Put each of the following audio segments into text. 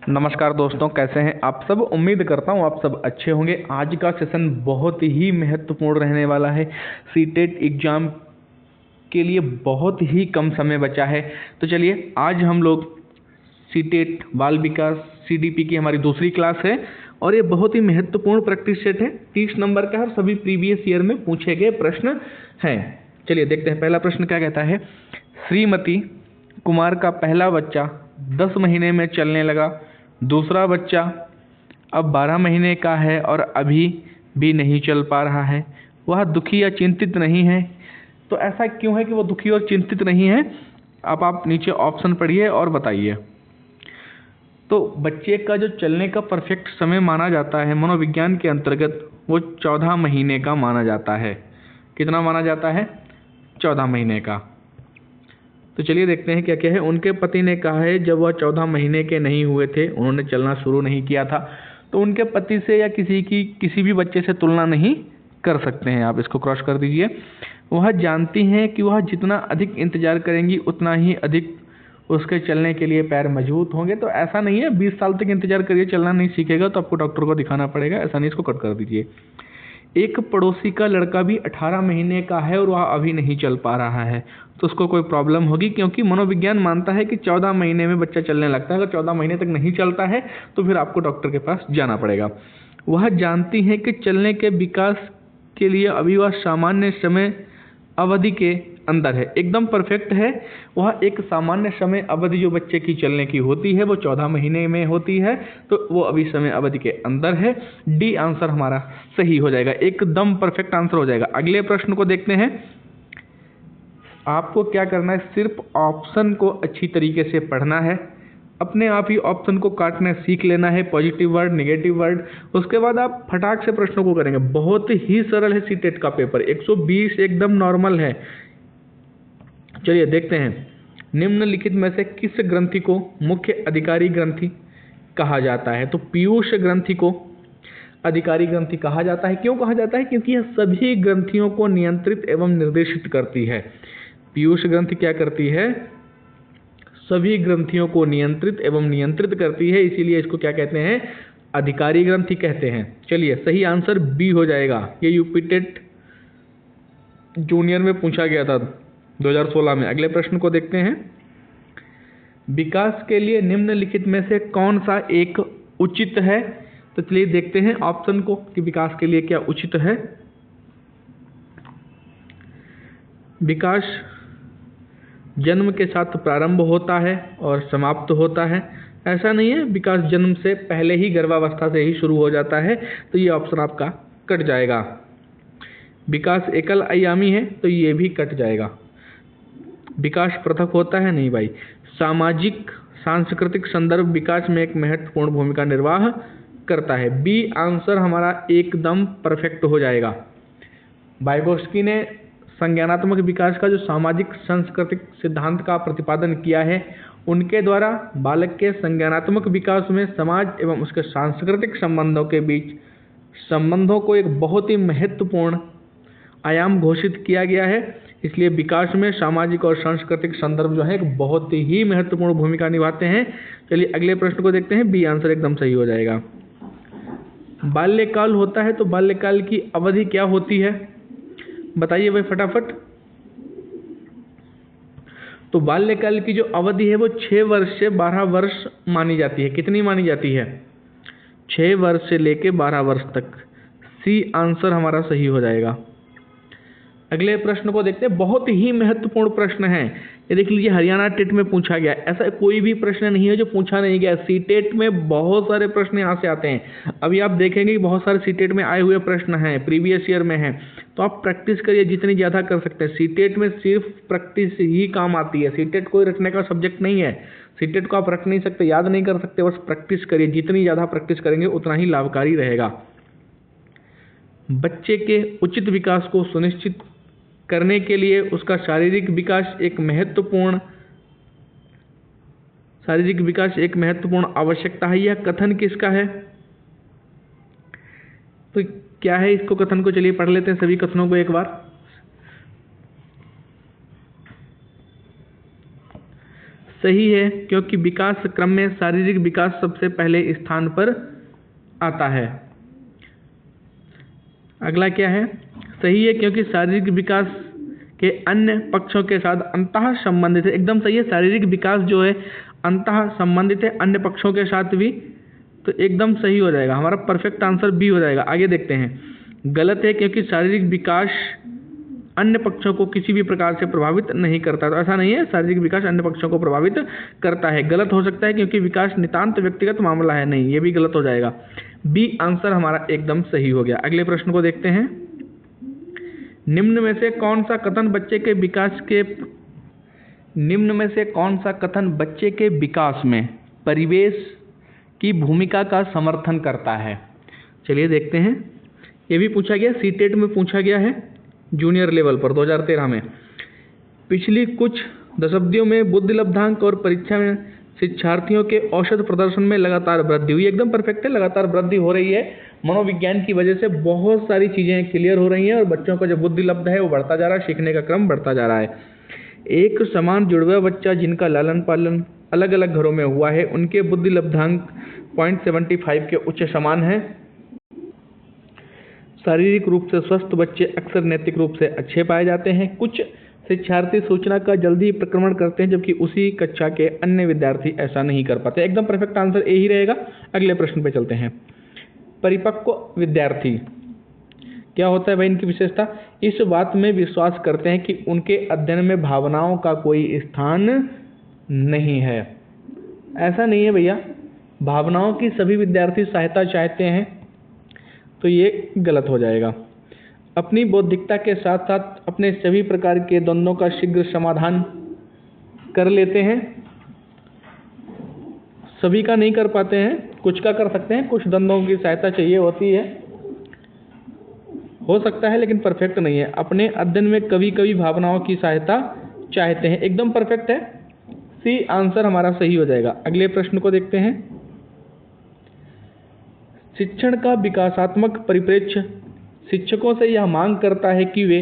नमस्कार दोस्तों, कैसे हैं आप सब। उम्मीद करता हूं आप सब अच्छे होंगे। आज का सेशन बहुत ही महत्वपूर्ण रहने वाला है। सीटेट एग्जाम के लिए बहुत ही कम समय बचा है। तो चलिए आज हम लोग सीटेट बाल विकास सीडीपी की हमारी दूसरी क्लास है और ये बहुत ही महत्वपूर्ण प्रैक्टिस सेट है। 30 नंबर का है, सभी प्रीवियस ईयर में पूछे गए प्रश्न हैं। चलिए देखते हैं पहला प्रश्न क्या कहता है। श्रीमती कुमार का पहला बच्चा 10 महीने में चलने लगा। दूसरा बच्चा अब 12 महीने का है और अभी भी नहीं चल पा रहा है। वह दुखी या चिंतित नहीं है। तो ऐसा क्यों है कि वो दुखी और चिंतित नहीं है? अब आप नीचे ऑप्शन पढ़िए और बताइए। तो बच्चे का जो चलने का परफेक्ट समय माना जाता है मनोविज्ञान के अंतर्गत, वो 14 महीने का माना जाता है। कितना माना जाता है? 14 महीने का। तो चलिए देखते हैं क्या क्या है। उनके पति ने कहा है जब वह 14 महीने के नहीं हुए थे, उन्होंने चलना शुरू नहीं किया था, तो उनके पति से या किसी भी बच्चे से तुलना नहीं कर सकते हैं। आप इसको क्रॉस कर दीजिए। वह जानती हैं कि वह जितना अधिक इंतजार करेंगी उतना ही अधिक उसके चलने के लिए पैर मजबूत होंगे। तो ऐसा नहीं है 20 साल तक इंतजार करिए, चलना नहीं सीखेगा तो आपको डॉक्टर को दिखाना पड़ेगा, ऐसा नहीं। इसको कट कर दीजिए। एक पड़ोसी का लड़का भी 18 महीने का है और वह अभी नहीं चल पा रहा है, तो उसको कोई प्रॉब्लम होगी, क्योंकि मनोविज्ञान मानता है कि 14 महीने में बच्चा चलने लगता है। अगर 14 महीने तक नहीं चलता है तो फिर आपको डॉक्टर के पास जाना पड़ेगा। वह जानती है कि चलने के विकास के लिए अभी वह सामान्य समय अवधि के अंदर है। एकदम परफेक्ट है। वह एक सामान्य समय अवधि जो बच्चे की चलने की होती है वो 14 महीने में होती है, तो वो अभी समय अवधि के अंदर है। डी आंसर हमारा सही हो जाएगा, एकदम परफेक्ट आंसर हो जाएगा। अगले प्रश्न को देखते हैं। आपको क्या करना है, सिर्फ ऑप्शन को अच्छी तरीके से पढ़ना है, अपने आप ही ऑप्शन को काटना सीख लेना है, पॉजिटिव वर्ड नेगेटिव वर्ड। उसके बाद आप फटाक से प्रश्नों को करेंगे। बहुत ही सरल है सीटेट का पेपर, 120 एकदम नॉर्मल है। चलिए देखते हैं। निम्नलिखित में से किस ग्रंथि को मुख्य अधिकारी ग्रंथि कहा जाता है? तो पीयूष ग्रंथि को अधिकारी ग्रंथि कहा जाता है। क्यों कहा जाता है? क्योंकि यह सभी ग्रंथियों को नियंत्रित एवं निर्देशित करती है। पीयूष ग्रंथि क्या करती है? सभी ग्रंथियों को नियंत्रित एवं नियंत्रित करती है, इसीलिए इसको क्या कहते हैं? अधिकारी ग्रंथि कहते हैं। चलिए सही आंसर बी हो जाएगा। ये यूपीटेट जूनियर में पूछा गया था 2016 में। अगले प्रश्न को देखते हैं। विकास के लिए निम्नलिखित में से कौन सा एक उचित है? तो चलिए देखते हैं ऑप्शन को कि विकास के लिए क्या उचित है। विकास जन्म के साथ प्रारंभ होता है और समाप्त होता है। ऐसा नहीं है, विकास जन्म से पहले ही गर्भावस्था से ही शुरू हो जाता है, तो ये ऑप्शन आपका कट जाएगा। विकास एकल आयामी है तो ये भी कट जाएगा। विकास पृथक होता है, नहीं भाई। सामाजिक सांस्कृतिक संदर्भ विकास में एक महत्वपूर्ण भूमिका निर्वाह करता है। बी आंसर हमारा एकदम परफेक्ट हो जाएगा। वाइगोत्स्की ने संज्ञानात्मक विकास का जो सामाजिक सांस्कृतिक सिद्धांत का प्रतिपादन किया है, उनके द्वारा बालक के संज्ञानात्मक विकास में समाज एवं उसके सांस्कृतिक संबंधों के बीच संबंधों को एक बहुत ही महत्वपूर्ण आयाम घोषित किया गया है। इसलिए विकास में सामाजिक और सांस्कृतिक संदर्भ जो है एक बहुत ही महत्वपूर्ण भूमिका निभाते हैं। चलिए अगले प्रश्न को देखते हैं। बी आंसर एकदम सही हो जाएगा। बाल्यकाल होता है तो बाल्यकाल की अवधि क्या होती है? बताइए भाई फटाफट। तो बाल्यकाल की जो अवधि है वो 6 वर्ष से 12 वर्ष मानी जाती है। कितनी मानी जाती है? 6 वर्ष से लेके 12 वर्ष तक। सी आंसर हमारा सही हो जाएगा। अगले प्रश्न को देखते हैं। बहुत ही महत्वपूर्ण प्रश्न है ये, देख लीजिए हरियाणा टेट में पूछा गया। ऐसा कोई भी प्रश्न नहीं है जो पूछा नहीं गया। सीटेट में बहुत सारे प्रश्न यहाँ से आते हैं। अभी आप देखेंगे कि बहुत सारे सीटेट में आए हुए प्रश्न हैं, प्रीवियस ईयर में हैं। तो आप प्रैक्टिस करिए जितनी ज़्यादा कर सकते हैं। सीटेट में सिर्फ प्रैक्टिस ही काम आती है। सीटेट कोई रटने का सब्जेक्ट नहीं है। सीटेट को आप रट नहीं सकते, याद नहीं कर सकते, बस प्रैक्टिस करिए। जितनी ज़्यादा प्रैक्टिस करेंगे उतना ही लाभकारी रहेगा। बच्चे के उचित विकास को सुनिश्चित करने के लिए उसका शारीरिक विकास एक महत्वपूर्ण आवश्यकता है। यह कथन किसका है? तो क्या है इसको कथन को? चलिए पढ़ लेते हैं सभी कथनों को एक बार। सही है, क्योंकि विकास क्रम में शारीरिक विकास सबसे पहले स्थान पर आता है। अगला क्या है? सही है, क्योंकि शारीरिक विकास के अन्य पक्षों के साथ अंतः संबंधित है। एकदम सही है, शारीरिक विकास जो है अंतः संबंधित है अन्य पक्षों के साथ भी, तो एकदम सही हो जाएगा। हमारा परफेक्ट आंसर बी हो जाएगा। आगे देखते हैं। गलत है, क्योंकि शारीरिक विकास अन्य पक्षों को किसी भी प्रकार से प्रभावित नहीं करता। तो ऐसा नहीं है, शारीरिक विकास अन्य पक्षों को प्रभावित करता है। गलत हो सकता है, क्योंकि विकास नितांत व्यक्तिगत मामला है। नहीं, ये भी गलत हो जाएगा। बी आंसर हमारा एकदम सही हो गया। अगले प्रश्न को देखते हैं। निम्न में से कौन सा कथन बच्चे के विकास में परिवेश की भूमिका का समर्थन करता है? चलिए देखते हैं। ये भी पूछा गया, सीटेट में पूछा गया है जूनियर लेवल पर 2013 में। पिछली कुछ दशब्दियों में बुद्धि लब्धांक और परीक्षा में शिक्षार्थियों के औसत प्रदर्शन में लगातार वृद्धि हुई। एकदम परफेक्ट है, लगातार वृद्धि हो रही है। मनोविज्ञान की वजह से बहुत सारी चीज़ें क्लियर हो रही हैं और बच्चों का जो बुद्धि लब्ध है वो बढ़ता जा रहा है, सीखने का क्रम बढ़ता जा रहा है। एक समान जुड़वा बच्चा जिनका लालन पालन अलग अलग घरों में हुआ है, उनके बुद्धि लब्धांक 0.75 के उच्च समान है। शारीरिक रूप से स्वस्थ बच्चे अक्सर नैतिक रूप से अच्छे पाए जाते हैं। कुछ शिक्षार्थी सूचना का जल्दी प्रक्रमण करते हैं, जबकि उसी कक्षा के अन्य विद्यार्थी ऐसा नहीं कर पाते। एकदम परफेक्ट आंसर ए ही रहेगा। अगले प्रश्न पे चलते हैं। परिपक्व विद्यार्थी क्या होता है भाई? इनकी विशेषता, इस बात में विश्वास करते हैं कि उनके अध्ययन में भावनाओं का कोई स्थान नहीं है। ऐसा नहीं है भैया, भावनाओं की सभी विद्यार्थी सहायता चाहते हैं, तो ये गलत हो जाएगा। अपनी बौद्धिकता के साथ साथ अपने सभी प्रकार के द्वंद्वों का शीघ्र समाधान कर लेते हैं। सभी का नहीं कर पाते हैं, कुछ का कर सकते हैं, कुछ द्वंद्वों की सहायता चाहिए होती है, हो सकता है, लेकिन परफेक्ट नहीं है। अपने अध्ययन में कभी कभी भावनाओं की सहायता चाहते हैं। एकदम परफेक्ट है, सी आंसर हमारा सही हो जाएगा। अगले प्रश्न को देखते हैं। शिक्षण का विकासात्मक परिप्रेक्ष्य शिक्षकों से यह मांग करता है कि वे,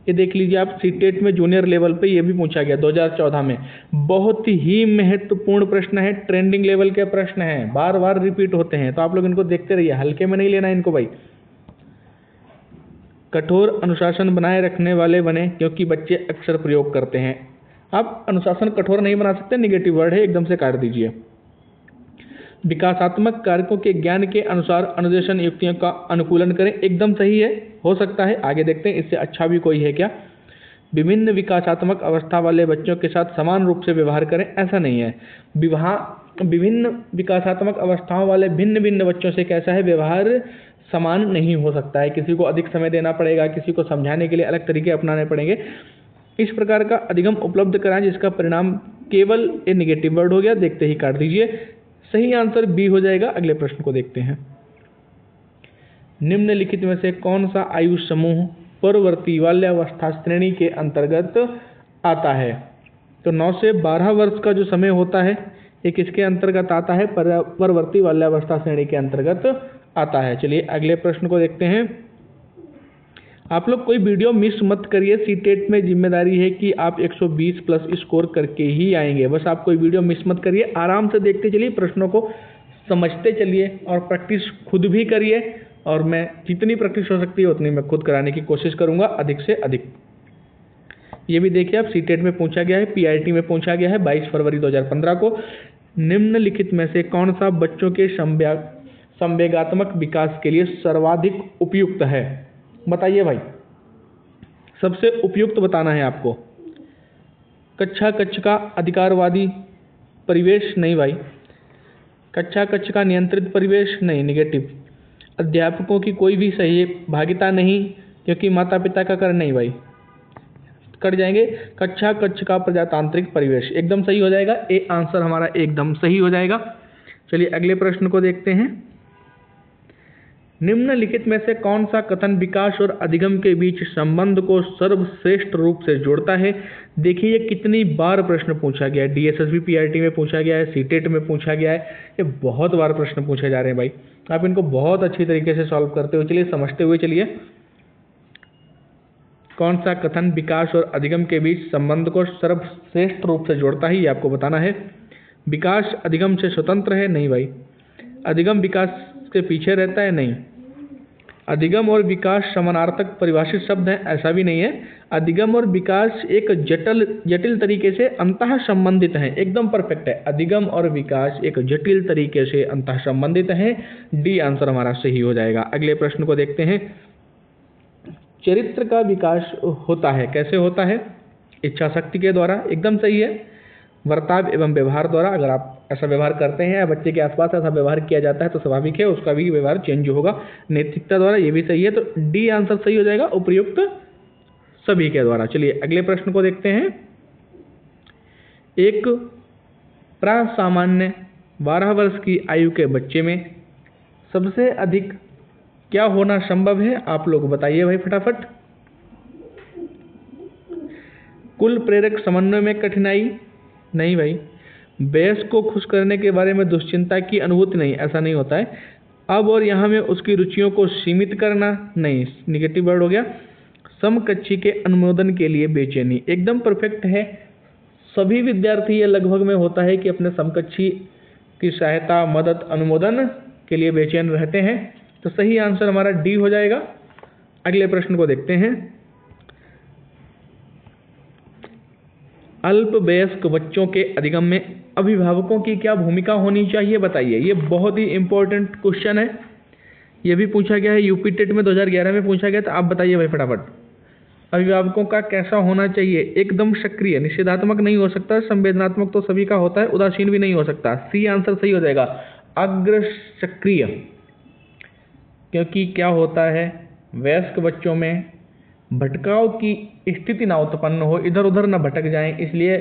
ये देख लीजिए आप, सीटेट में जूनियर लेवल पे ये भी पूछा गया 2014 में। बहुत ही महत्वपूर्ण प्रश्न है, ट्रेंडिंग लेवल के प्रश्न हैं, बार बार रिपीट होते हैं, तो आप लोग इनको देखते रहिए, हल्के में नहीं लेना इनको भाई। कठोर अनुशासन बनाए रखने वाले बने, क्योंकि बच्चे अक्सर प्रयोग करते हैं। आप अनुशासन कठोर नहीं बना सकते, निगेटिव वर्ड है, एकदम से काट दीजिए। विकासात्मक कारकों के ज्ञान के अनुसार अनुदेशन युक्तियों का अनुकूलन करें। एकदम सही है, हो सकता है। आगे देखते हैं, इससे अच्छा भी कोई है क्या? विभिन्न विकासात्मक अवस्था वाले बच्चों के साथ समान रूप से व्यवहार करें। ऐसा नहीं है, विभिन्न विकासात्मक अवस्थाओं वाले भिन्न भिन्न बच्चों से कैसा है व्यवहार समान नहीं हो सकता है। किसी को अधिक समय देना पड़ेगा, किसी को समझाने के लिए अलग तरीके अपनाने पड़ेंगे। इस प्रकार का अधिगम उपलब्ध कराएं, जिसका परिणाम केवल ये निगेटिव वर्ड हो गया, देखते ही काट दीजिए। सही आंसर बी हो जाएगा। अगले प्रश्न को देखते हैं। निम्नलिखित में से कौन सा आयु समूह पूर्ववर्ती बाल्यावस्था श्रेणी के अंतर्गत आता है? तो 9 से 12 वर्ष का जो समय होता है, ये किसके अंतर्गत आता है? पूर्ववर्ती बाल्यावस्था श्रेणी के अंतर्गत आता है। चलिए अगले प्रश्न को देखते हैं। आप लोग कोई वीडियो मिस मत करिए, सीटेट में जिम्मेदारी है कि आप 120 प्लस स्कोर करके ही आएंगे। बस आप कोई वीडियो मिस मत करिए, आराम से देखते चलिए, प्रश्नों को समझते चलिए और प्रैक्टिस खुद भी करिए। और मैं जितनी प्रैक्टिस हो सकती है उतनी मैं खुद कराने की कोशिश करूंगा, अधिक से अधिक। ये भी देखिए आप, सीटेट में पूछा गया है, पीआईटी में पूछा गया है 22 फरवरी 2015 को। निम्नलिखित में से कौन सा बच्चों के संवेगात्मक विकास के लिए सर्वाधिक उपयुक्त है? बताइए भाई, सबसे उपयुक्त बताना है आपको। कक्षा का अधिकारवादी परिवेश नहीं भाई, कक्षा का नियंत्रित परिवेश नहीं, निगेटिव। अध्यापकों की कोई भी सही भागीदारी नहीं, क्योंकि माता पिता का कर नहीं भाई, कट जाएंगे। कक्षा का प्रजातांत्रिक परिवेश एकदम सही हो जाएगा। ए आंसर हमारा एकदम सही हो जाएगा। चलिए अगले प्रश्न को देखते हैं। निम्नलिखित में से कौन सा कथन विकास और अधिगम के बीच संबंध को सर्वश्रेष्ठ रूप से जोड़ता है? देखिए ये कितनी बार प्रश्न पूछा गया है, डीएसएसबी पीआरटी में पूछा गया है, सीटेट में पूछा गया है, ये बहुत बार प्रश्न पूछे जा रहे हैं भाई। आप इनको बहुत अच्छी तरीके से सॉल्व करते हो। चलिए समझते हुए चलिए। कौन सा कथन विकास और अधिगम के बीच संबंध को सर्वश्रेष्ठ रूप से जोड़ता है, ये आपको बताना है। विकास अधिगम से स्वतंत्र है? नहीं भाई। अधिगम विकास के पीछे रहता है? नहीं। अधिगम और विकास समानार्थक परिभाषित शब्द हैं? ऐसा भी नहीं है। अधिगम और विकास एक जटिल तरीके से अंतः संबंधित हैं। एकदम परफेक्ट है। अधिगम और विकास एक जटिल तरीके से अंतः संबंधित हैं। डी आंसर हमारा सही हो जाएगा। अगले प्रश्न को देखते हैं। चरित्र का विकास होता है, कैसे होता है? इच्छा शक्ति के द्वारा, एकदम सही है। वर्ताव एवं व्यवहार द्वारा, अगर आप ऐसा व्यवहार करते हैं या बच्चे के आसपास ऐसा व्यवहार किया जाता है तो स्वाभाविक है उसका भी व्यवहार चेंज होगा। नैतिकता द्वारा, ये भी सही है, तो डी आंसर सही हो जाएगा, उपयुक्त सभी के द्वारा। चलिए अगले प्रश्न को देखते हैं। एक प्रासामान्य 12 वर्ष की आयु के बच्चे में सबसे अधिक क्या होना संभव है? आप लोग बताइए भाई फटाफट। कुल प्रेरक समन्वय में कठिनाई? नहीं भाई। वयस्क को खुश करने के बारे में दुश्चिंता की अनुभूति? नहीं, ऐसा नहीं होता है। अब और यहाँ में उसकी रुचियों को सीमित करना? नहीं, निगेटिव वर्ड हो गया। समकक्षी के अनुमोदन के लिए बेचैनी? एकदम परफेक्ट है। सभी विद्यार्थी ये लगभग में होता है कि अपने समकक्षी की सहायता, मदद, अनुमोदन के लिए बेचैन रहते हैं, तो सही आंसर हमारा डी हो जाएगा। अगले प्रश्न को देखते हैं। अल्पवयस्क बच्चों के अधिगम में अभिभावकों की क्या भूमिका होनी चाहिए? बताइए। ये बहुत ही इंपॉर्टेंट क्वेश्चन है। ये भी पूछा गया है यूपी टेट में 2011 में पूछा गया था। आप बताइए भाई फटाफट। अभिभावकों का कैसा होना चाहिए? एकदम सक्रिय, निषेधात्मक नहीं हो सकता, संवेदनात्मक तो सभी का होता है, उदासीन भी नहीं हो सकता। सी आंसर सही हो जाएगा, अग्र सक्रिय। क्योंकि क्या होता है, वयस्क बच्चों में भटकाव की स्थिति ना उत्पन्न हो, इधर उधर ना भटक जाएं, इसलिए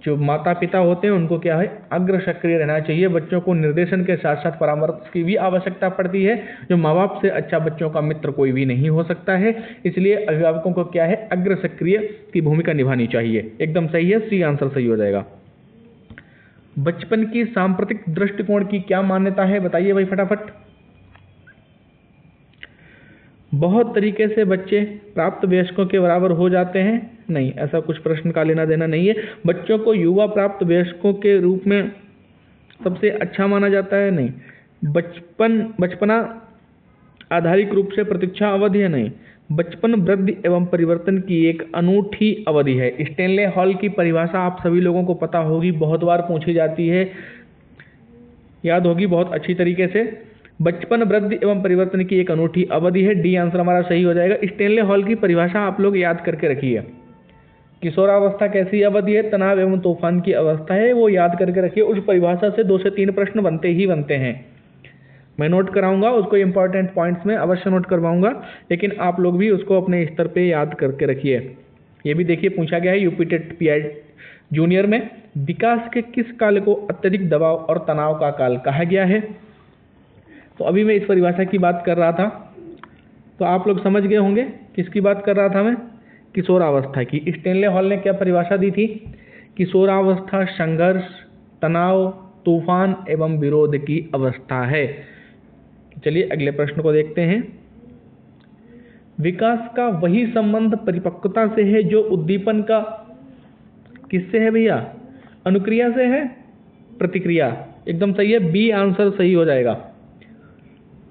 जो माता पिता होते हैं उनको क्या है, अग्र सक्रिय रहना चाहिए। बच्चों को निर्देशन के साथ साथ परामर्श की भी आवश्यकता पड़ती है। जो माँ बाप से अच्छा बच्चों का मित्र कोई भी नहीं हो सकता है, इसलिए अभिभावकों को क्या है, अग्र सक्रिय की भूमिका निभानी चाहिए। एकदम सही है, सी आंसर सही हो जाएगा। बचपन की सांप्रतिक दृष्टिकोण की क्या मान्यता है? बताइए भाई फटाफट। बहुत तरीके से बच्चे प्राप्त वयस्कों के बराबर हो जाते हैं? नहीं, ऐसा कुछ प्रश्न का लेना देना नहीं है। बच्चों को युवा प्राप्त वयस्कों के रूप में सबसे अच्छा माना जाता है? नहीं। बचपना आधारिक रूप से प्रतीक्षा अवधि है? नहीं। बचपन वृद्धि एवं परिवर्तन की एक अनूठी अवधि है। स्टेनले हॉल की परिभाषा आप सभी लोगों को पता होगी, बहुत बार पूछी जाती है, याद होगी बहुत अच्छी तरीके से। बचपन वृद्धि एवं परिवर्तन की एक अनूठी अवधि है। डी आंसर हमारा सही हो जाएगा। स्टेनले हॉल की परिभाषा आप लोग याद करके रखिए। किशोरावस्था कैसी अवधि है? तनाव एवं तूफान की अवस्था है, वो याद करके रखिए। उस परिभाषा से 2 से 3 प्रश्न बनते ही बनते हैं। मैं नोट कराऊंगा उसको, इंपॉर्टेंट पॉइंट्स में अवश्य नोट करवाऊंगा, लेकिन आप लोग भी उसको अपने स्तर पे याद करके रखिए। ये भी देखिए पूछा गया है यूपी टेट पीआई जूनियर में, विकास के किस काल को अत्यधिक दबाव और तनाव का काल कहा गया है? तो अभी मैं इस परिभाषा की बात कर रहा था, तो आप लोग समझ गए होंगे किसकी बात कर रहा था मैं, किशोरावस्था की। स्टेनले हॉल ने क्या परिभाषा दी थी? किशोरावस्था संघर्ष, तनाव, तूफान एवं विरोध की अवस्था है। चलिए अगले प्रश्न को देखते हैं। विकास का वही संबंध परिपक्वता से है जो उद्दीपन का किससे है भैया? अनुक्रिया से है? प्रतिक्रिया? एकदम सही है, बी आंसर सही हो जाएगा।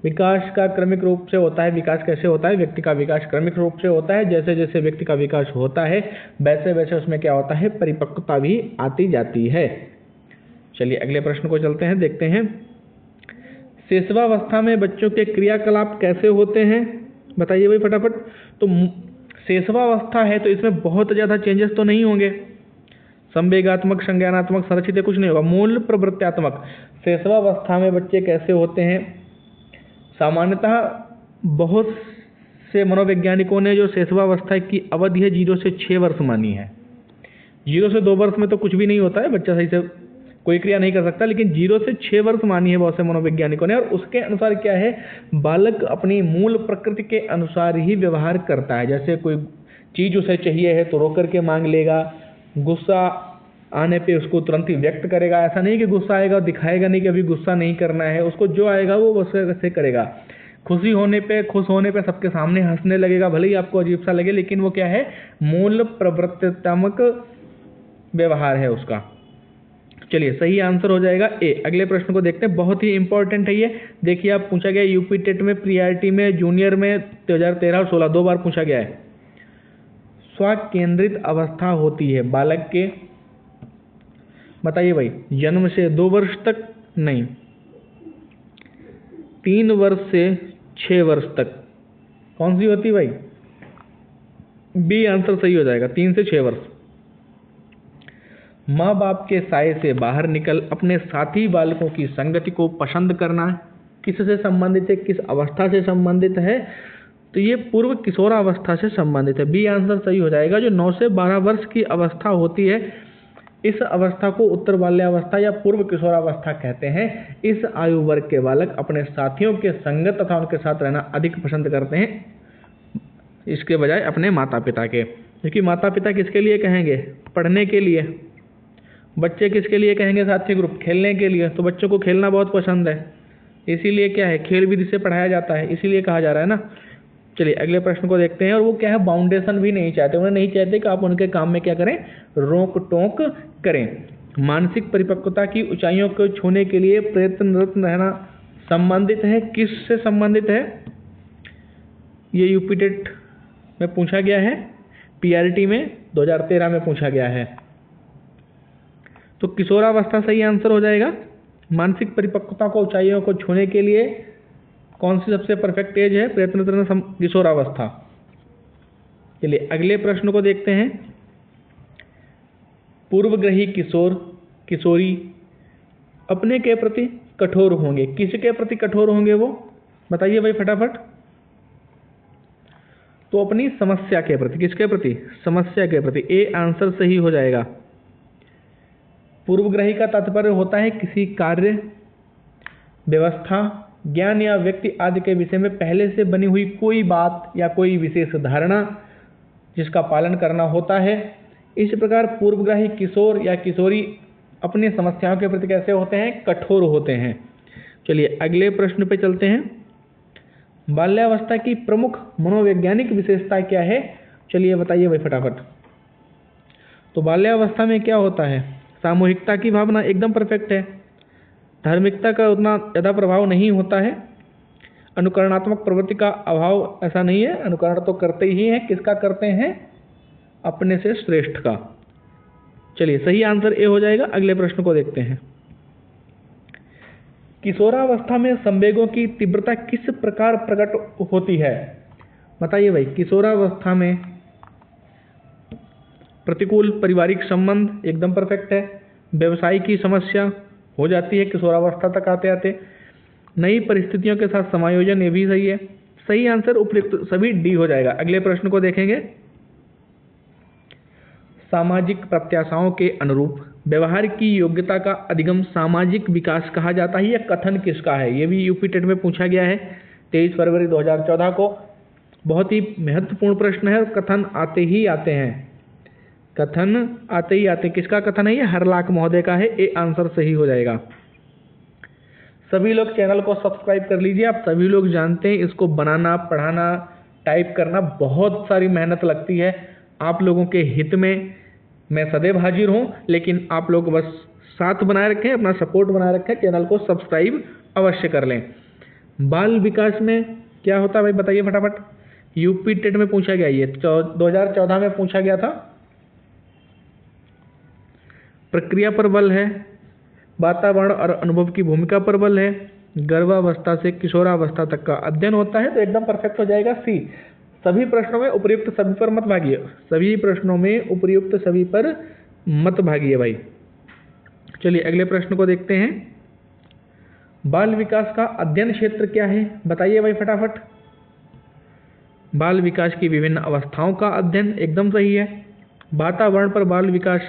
विकास का क्रमिक रूप से होता है। विकास कैसे होता है? व्यक्ति का विकास क्रमिक रूप से होता है। जैसे जैसे व्यक्ति का विकास होता है वैसे वैसे उसमें क्या होता है, परिपक्वता भी आती जाती है। चलिए अगले प्रश्न को चलते हैं, देखते हैं। शैशवावस्था में बच्चों के क्रियाकलाप कैसे होते हैं? बताइए भाई फटाफट। तो शैशवावस्था है तो इसमें बहुत ज़्यादा चेंजेस तो नहीं होंगे, संवेगात्मक, संज्ञानात्मक, संरचित कुछ नहीं होगा, मूल प्रवृत्त्यात्मक। शैशवावस्था में बच्चे कैसे होते हैं? सामान्यतः बहुत से मनोवैज्ञानिकों ने जो शैशवावस्था की अवधि है 0 से 6 वर्ष मानी है। 0 से 2 वर्ष में तो कुछ भी नहीं होता है, बच्चा सही से कोई क्रिया नहीं कर सकता, लेकिन 0 से 6 वर्ष मानी है बहुत से मनोवैज्ञानिकों ने। और उसके अनुसार क्या है, बालक अपनी मूल प्रकृति के अनुसार ही व्यवहार करता है। जैसे कोई चीज़ उसे चाहिए है तो रो करके मांग लेगा, गुस्सा आने पे उसको तुरंत ही व्यक्त करेगा। ऐसा नहीं कि गुस्सा आएगा और दिखाएगा नहीं कि अभी गुस्सा नहीं करना है, उसको जो आएगा वो वैसे करेगा। खुश होने पे सबके सामने हंसने लगेगा, भले ही आपको अजीब सा लगे, लेकिन वो क्या है, मूल प्रवृत्तित्मक व्यवहार है उसका। चलिए सही आंसर हो जाएगा ए। अगले प्रश्न को देखते हैं, बहुत ही इंपॉर्टेंट है ये। देखिए आप पूछा गया यूपी टेट में, प्रीआरटी में, जूनियर में 2013 और 16 दो बार पूछा गया है। स्वकेंद्रित अवस्था होती है बालक के, बताइए भाई, जन्म से 2 वर्ष तक, नहीं 3 वर्ष से 6 वर्ष तक, कौन सी होती भाई? बी आंसर सही हो जाएगा, 3 से 6 वर्ष। माँ बाप के साये से बाहर निकल अपने साथी बालकों की संगति को पसंद करना किससे संबंधित है, किस अवस्था से संबंधित है? तो ये पूर्व किशोरावस्था से संबंधित है। बी आंसर सही हो जाएगा। जो 9 से 12 वर्ष की अवस्था होती है, इस अवस्था को उत्तर बाल्यावस्था या पूर्व किशोरावस्था कहते हैं। इस आयु वर्ग के बालक अपने साथियों के संगत तथा उनके साथ रहना अधिक पसंद करते हैं, इसके बजाय अपने माता पिता के। क्योंकि माता पिता किसके लिए कहेंगे? पढ़ने के लिए। बच्चे किसके लिए कहेंगे? साथी ग्रुप, खेलने के लिए। तो बच्चों को खेलना बहुत पसंद है, इसीलिए क्या है, खेल विधि से पढ़ाया जाता है, इसीलिए कहा जा रहा है ना। चलिए अगले प्रश्न को देखते हैं। और वो क्या है, बाउंडेशन भी नहीं चाहते, उन्हें नहीं चाहते कि आप उनके काम में क्या करें, रोक टोक करें। मानसिक परिपक्वता की ऊंचाइयों को छूने के लिए प्रयत्नरत रहना संबंधित है, किससे संबंधित है? ये यूपी टेट में पूछा गया है, पीआरटी में 2013 में पूछा गया है। तो किशोरावस्था सही आंसर हो जाएगा। मानसिक परिपक्वता को ऊंचाइयों को छूने के लिए कौन सी सबसे परफेक्ट एज है? प्रयत्न किशोरावस्था। चलिए अगले प्रश्न को देखते हैं। पूर्वग्रही किशोर किशोरी अपने के प्रति कठोर होंगे, किसके प्रति कठोर होंगे वो? बताइए भाई फटाफट। तो अपनी समस्या के प्रति, किसके प्रति? समस्या के प्रति। ए आंसर सही हो जाएगा। पूर्वग्रही का तात्पर्य होता है किसी कार्य, व्यवस्था, ज्ञान या व्यक्ति आदि के विषय में पहले से बनी हुई कोई बात या कोई विशेष धारणा जिसका पालन करना होता है। इस प्रकार पूर्वग्रही किशोर या किशोरी अपनी समस्याओं के प्रति कैसे होते हैं? कठोर होते हैं। चलिए अगले प्रश्न पे चलते हैं। बाल्यावस्था की प्रमुख मनोवैज्ञानिक विशेषता क्या है? चलिए बताइए भाई फटाफट। तो बाल्यावस्था में क्या होता है? सामूहिकता की भावना एकदम परफेक्ट है। धार्मिकता का उतना ज़्यादा प्रभाव नहीं होता है। अनुकरणात्मक प्रवृत्ति का अभाव ऐसा नहीं है, अनुकरण तो करते ही हैं। किसका करते हैं? अपने से श्रेष्ठ का। चलिए सही आंसर ए हो जाएगा। अगले प्रश्न को देखते हैं। किशोरावस्था में संवेगों की तीव्रता किस प्रकार प्रकट होती है? बताइए भाई। किशोरावस्था में प्रतिकूल पारिवारिक संबंध एकदम परफेक्ट है। व्यवसाय की समस्या हो जाती है किशोरावस्था तक आते आते। नई परिस्थितियों के साथ समायोजन, ये भी सही है। सही आंसर उपयुक्त सभी डी हो जाएगा। अगले प्रश्न को देखेंगे। सामाजिक प्रत्याशाओं के अनुरूप व्यवहार की योग्यता का अधिगम सामाजिक विकास कहा जाता है। यह कथन किसका है? ये भी यूपी टेट में पूछा गया है 23 फरवरी 2014 को। बहुत ही महत्वपूर्ण प्रश्न है। कथन आते ही आते हैं, कथन आते ही आते। किसका कथन है? ये हरलाख महोदय का है। ए आंसर सही हो जाएगा। सभी लोग चैनल को सब्सक्राइब कर लीजिए। आप सभी लोग जानते हैं इसको बनाना, पढ़ाना, टाइप करना बहुत सारी मेहनत लगती है। आप लोगों के हित में मैं सदैव हाजिर हूँ, लेकिन आप लोग बस साथ बनाए रखें, अपना सपोर्ट बनाए रखें, चैनल को सब्सक्राइब अवश्य कर लें। बाल विकास में क्या होता है भाई? बताइए फटाफट। यूपी टेट में पूछा गया, ये 2014 में पूछा गया था। प्रक्रिया पर बल है, वातावरण और अनुभव की भूमिका पर बल है, गर्भावस्था से किशोरावस्था तक का अध्ययन होता है। तो एकदम परफेक्ट हो जाएगा सी। सभी प्रश्नों में उपयुक्त सभी पर मत भागिए, सभी प्रश्नों में उपयुक्त सभी पर मत भागिए भाई। चलिए अगले प्रश्न को देखते हैं। बाल विकास का अध्ययन क्षेत्र क्या है? बताइए भाई फटाफट। बाल विकास की विभिन्न अवस्थाओं का अध्ययन एकदम सही है। वातावरण पर बाल विकास,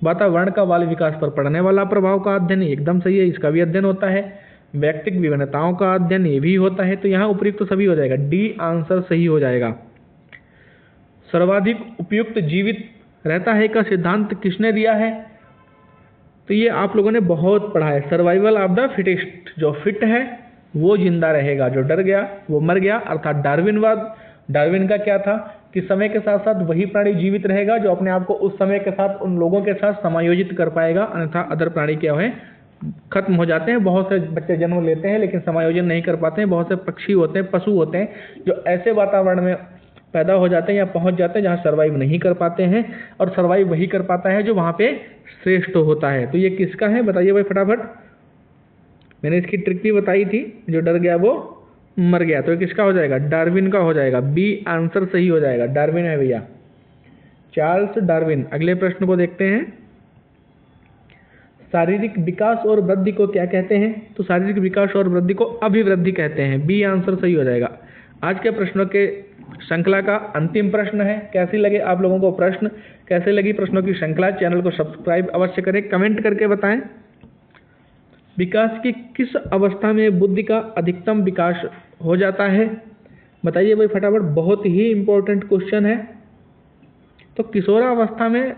वातावरण का बाल विकास पर पड़ने वाला प्रभाव का अध्ययन एकदम सही है, इसका भी अध्ययन होता है। व्यक्तिगत विभिन्नताओं का अध्ययन ये भी होता है। तो यहाँ उपयुक्त तो सभी हो जाएगा। डी आंसर सही हो जाएगा। सर्वाधिक उपयुक्त जीवित रहता है का सिद्धांत किसने दिया है? तो ये आप लोगों ने बहुत पढ़ा है। Survival of the fittest. जो फिट है वो जिंदा रहेगा, जो डर गया वो मर गया। अर्थात डार्विनवाद, डार्विन का क्या था कि समय के साथ साथ वही प्राणी जीवित रहेगा जो अपने आप को उस समय के साथ उन लोगों के साथ समायोजित कर पाएगा, अन्यथा अदर प्राणी क्या है, खत्म हो जाते हैं। बहुत से बच्चे जन्म लेते हैं लेकिन समायोजन नहीं कर पाते हैं। बहुत से पक्षी होते हैं, पशु होते हैं जो ऐसे वातावरण में पैदा हो जाते हैं या पहुंच जाते हैं जहां सर्वाइव नहीं कर पाते हैं, और सर्वाइव वही कर पाता है जो वहां पे श्रेष्ठ होता है। तो ये किसका है बताइए भाई फटाफट। मैंने इसकी ट्रिक भी बताई थी, जो डर गया वो मर गया, तो ये किसका हो जाएगा, डार्विन का हो जाएगा। बी आंसर सही हो जाएगा, डार्विन है भैया, चार्ल्स डार्विन। अगले प्रश्न को देखते हैं, शारीरिक विकास और वृद्धि को क्या कहते हैं? तो शारीरिक विकास और वृद्धि को अभिवृद्धि कहते हैं। बी आंसर सही हो जाएगा। आज के प्रश्नों के श्रृंखला का अंतिम प्रश्न है। कैसी लगे आप लोगों को प्रश्न, कैसे लगी प्रश्नों की श्रृंखला? चैनल को सब्सक्राइब अवश्य करें, कमेंट करके बताएं। विकास की किस अवस्था में बुद्धि का अधिकतम विकास हो जाता है? बताइए भाई फटाफट, बहुत ही इंपॉर्टेंट क्वेश्चन है। तो किशोरावस्था में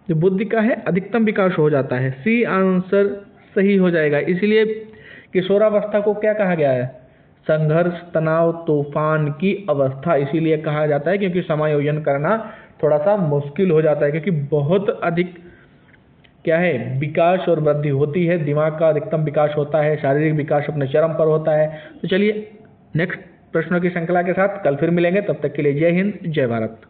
जो बुद्धि का है अधिकतम विकास हो जाता है। सी आंसर सही हो जाएगा। इसीलिए किशोरावस्था को क्या कहा गया है, संघर्ष, तनाव, तूफान की अवस्था इसीलिए कहा जाता है क्योंकि समायोजन करना थोड़ा सा मुश्किल हो जाता है, क्योंकि बहुत अधिक क्या है, विकास और वृद्धि होती है। दिमाग का अधिकतम विकास होता है, शारीरिक विकास अपने चरम पर होता है। तो चलिए नेक्स्ट प्रश्नों की श्रृंखला के साथ कल फिर मिलेंगे, तब तक के लिए जय हिंद, जय भारत।